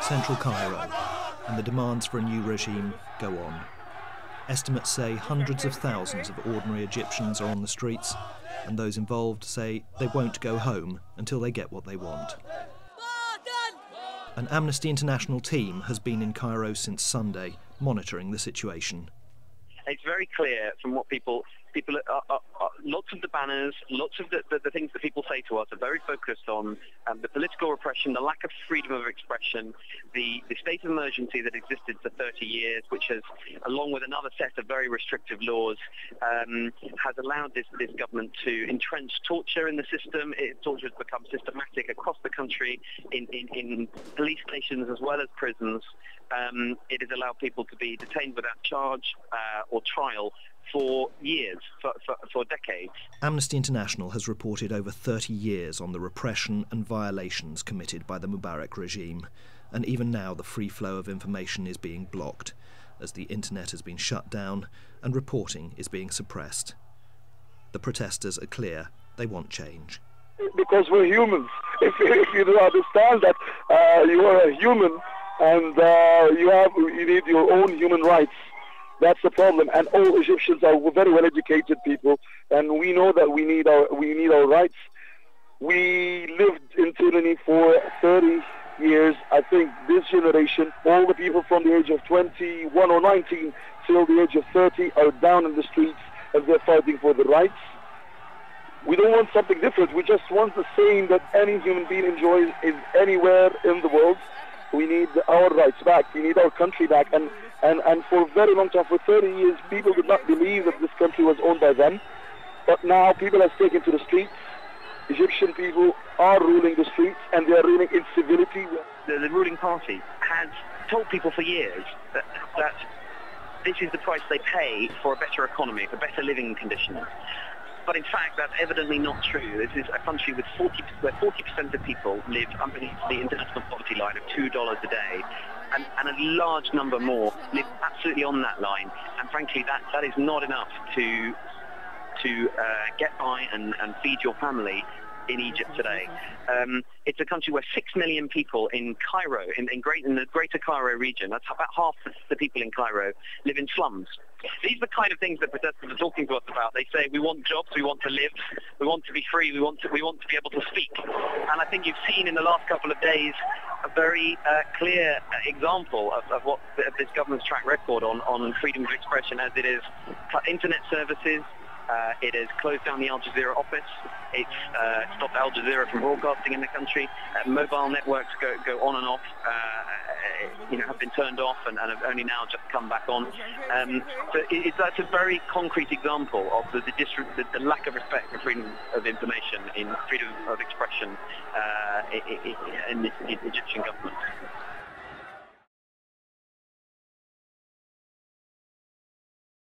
central Cairo, and the demands for a new regime go on. Estimates say hundreds of thousands of ordinary Egyptians are on the streets, and those involved say they won't go home until they get what they want. An Amnesty International team has been in Cairo since Sunday, monitoring the situation. It's very clear from what people lots of the banners, lots of the things that people say to us are very focused on the political repression, the lack of freedom of expression, the state of emergency that existed for 30 years, which has, along with another set of very restrictive laws, has allowed this government to entrench torture in the system. Torture has become systematic across the country in police stations as well as prisons. It has allowed people to be detained without charge or trial for years, for decades. Amnesty International has reported over 30 years on the repression and violations committed by the Mubarak regime, and even now the free flow of information is being blocked, as the internet has been shut down and reporting is being suppressed. The protesters are clear they want change. Because we're humans. If you don't understand that you are a human and you need your own human rights, that's the problem. And all Egyptians are very well educated people, and we know that we need our rights. We lived in tyranny for 30 years. I think this generation, all the people from the age of 21 or 19 till the age of 30 are down in the streets and they're fighting for the rights. We don't want something different. We just want the same that any human being enjoys is anywhere in the world. We need our rights back. We need our country back. And for a very long time, for 30 years, people did not believe that this country was owned by them. But now people have taken to the streets. Egyptian people are ruling the streets, and they are ruling in civility. The ruling party has told people for years that this is the price they pay for a better economy, for better living conditions. But in fact, that's evidently not true. This is a country with 40% of people live underneath the international poverty line of $2 a day, and a large number more live absolutely on that line. And frankly, that is not enough to get by and feed your family in Egypt today. It's a country where 6 million people in Cairo, in the greater Cairo region, that's about half the people in Cairo, live in slums. These are the kind of things that protesters are talking to us about. They say, we want jobs, we want to live, we want to be free, we want to be able to speak. And I think you've seen in the last couple of days a very clear example of what this government's track record on freedom of expression, as it is cut internet services. It has closed down the Al Jazeera office. It's stopped Al Jazeera from broadcasting in the country. Mobile networks go on and off, have been turned off and have only now just come back on. So that's a very concrete example of the lack of respect for freedom of information, in freedom of expression in the Egyptian government.